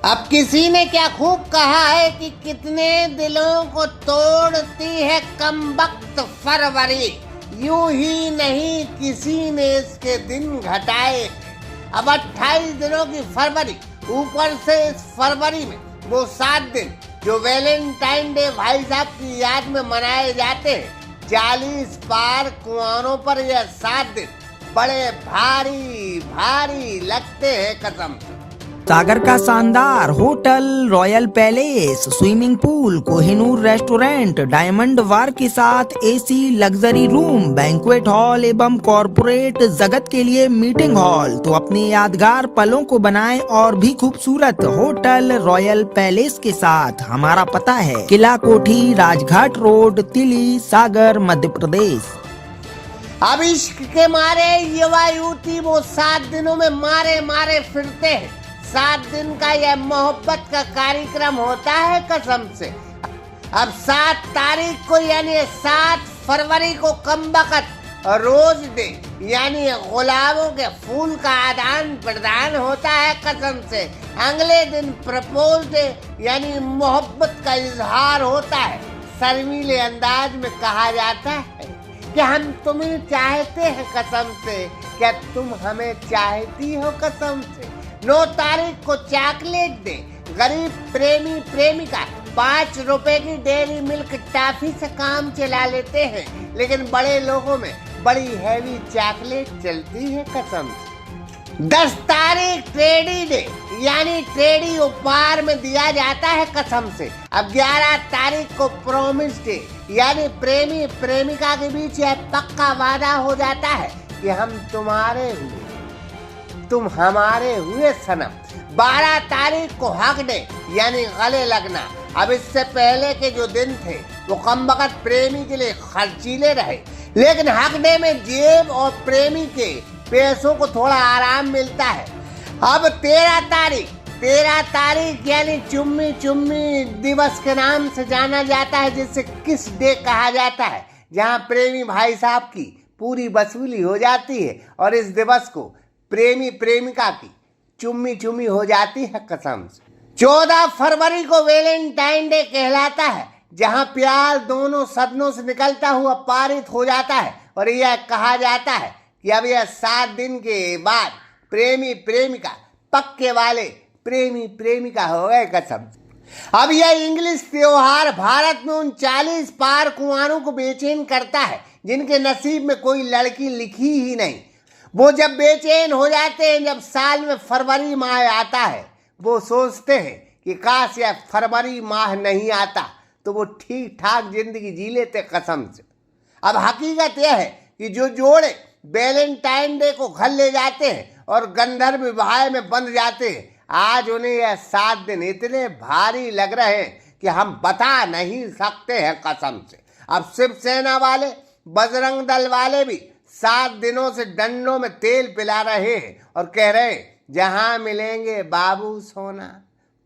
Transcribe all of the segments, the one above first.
अब किसी ने क्या खूब कहा है कि कितने दिलों को तोड़ती है कमबख्त फरवरी, यूं ही नहीं किसी ने इसके दिन घटाए। अब 28 दिनों की फरवरी, ऊपर से इस फरवरी में वो 7 दिन जो वैलेंटाइन डे भाई साहब की याद में मनाए जाते हैं, 40 पार कुआरों पर यह 7 दिन बड़े भारी भारी लगते हैं कसम से। सागर का शानदार hotel, royal palace, swimming pool, Kohinoor restaurant, diamond bar के साथ AC luxury room, banquet hall एवं कॉर्पोरेट जगत के लिए मीटिंग हॉल, तो अपने यादगार पलों को बनाएं और भी खूबसूरत। होटल रॉयल पैलेस के साथ हमारा पता है किला कोठी, राजघाट रोड, तिली, सागर, मध्य प्रदेश। अब इश्क के मारे युवा युवती वो 7 दिनों में मारे मारे फिरते हैं। 7 दिन का यह मोहब्बत का कार्यक्रम होता है कसम से। अब 7 तारीख को यानी 7 फरवरी को कमबख्त रोज डे यानी गुलाबों के फूल का आदान प्रदान होता है कसम से। अगले दिन प्रपोज डे यानी मोहब्बत का इजहार होता है। शर्मीले अंदाज में कहा जाता है कि हम तुम्हें चाहते हैं कसम से, क्या तुम हमें चाहती हो कसम से। 9 तारीख को चॉकलेट दे, गरीब प्रेमी प्रेमिका 5 रुपए की डेयरी मिल्क टॉफी से काम चला लेते हैं, लेकिन बड़े लोगों में बड़ी हैवी चॉकलेट चलती है कसम से। 10 तारीख ट्रेडी डे यानी ट्रेडी उपहार में दिया जाता है कसम से। अब 11 तारीख को प्रॉमिस डे यानी प्रेमी प्रेमिका के बीच यह पक्का वादा हो जाता है कि हम तुम्हारे हुए तुम हमारे हुए सनम। 12 तारीख को हक डे यानी गले लगना। अब इससे पहले के जो दिन थे वो कमबख्त प्रेमी के लिए खर्चीले रहे, लेकिन हक डे में जेब और प्रेमी के पैसों को थोड़ा आराम मिलता है। अब 13 तारीख यानी चुम्मी चुम्मी दिवस के नाम से जाना जाता है, जिसे किस डे कहा जाता है, जहां प्रेमी भाई साहब की पूरी वसूली हो जाती है और इस दिवस को प्रेमी प्रेमिका की चुम्मी चुम्मी हो जाती है कसम से। 14 फरवरी को वैलेंटाइन डे कहलाता है, जहां प्यार दोनों सदनों से निकलता हुआ पारित हो जाता है और यह कहा जाता है कि अब यह 7 दिन के बाद प्रेमी प्रेमिका पक्के वाले प्रेमी प्रेमिका हो गए कसम से। अब यह इंग्लिश त्योहार भारत में उन 40 पार कुंवारों को बेचैन करता है जिनके नसीब में कोई लड़की लिखी ही नहीं। वो जब बेचैन हो जाते हैं जब साल में फरवरी माह आता है, वो सोचते हैं कि काश यह फरवरी माह नहीं आता तो वो ठीक ठाक जिंदगी जी लेते कसम से। अब हकीकत यह है कि जो जोड़े वैलेंटाइन डे को घर ले जाते हैं और गंधर्व विवाह में बंध जाते हैं, आज उन्हें यह 7 दिन इतने भारी लग रहे हैं कि हम बता नहीं सकते हैं कसम से। अब शिवसेना वाले, बजरंग दल वाले भी 7 दिनों से डंडों में तेल पिला रहे हैं और कह रहे हैं जहां मिलेंगे बाबू सोना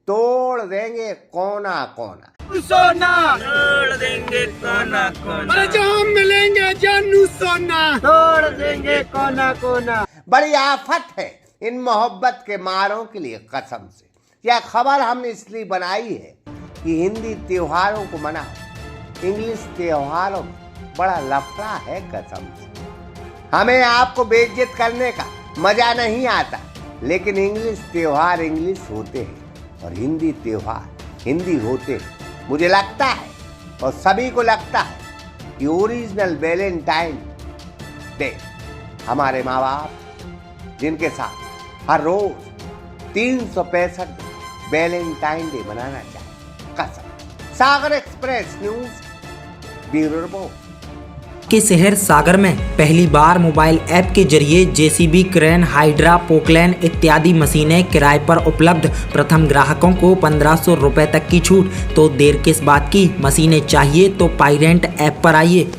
तोड़ देंगे कोना कोना। सोना तोड़ देंगे कोना कोना, जहां मिलेंगे जानू सोना तोड़ देंगे कोना कोना। बड़ी आफत है इन मोहब्बत के मारों के लिए कसम से। यह खबर हमने इसलिए बनाई है कि हिंदी त्योहारों को मनाओ, इंग्लिश त्योहारों में बड़ा लफड़ा है कसम से। हमें आपको बेइज्जत करने का मजा नहीं आता, लेकिन इंग्लिश त्योहार इंग्लिश होते हैं और हिंदी त्योहार हिंदी होते हैं। मुझे लगता है और सभी को लगता है कि ओरिजिनल वैलेंटाइन डे हमारे माँ बाप जिनके साथ हर रोज 365 वैलेंटाइन डे मनाना चाहिए कसम। सागर एक्सप्रेस न्यूज ब्यूरो रिपोर्ट। के शहर सागर में पहली बार मोबाइल ऐप के जरिए जेसीबी, क्रेन, हाइड्रा, पोकलैन इत्यादि मशीनें किराए पर उपलब्ध। प्रथम ग्राहकों को 1500 रुपए तक की छूट। तो देर किस बात की, मशीनें चाहिए तो पायरेंट ऐप पर आइए।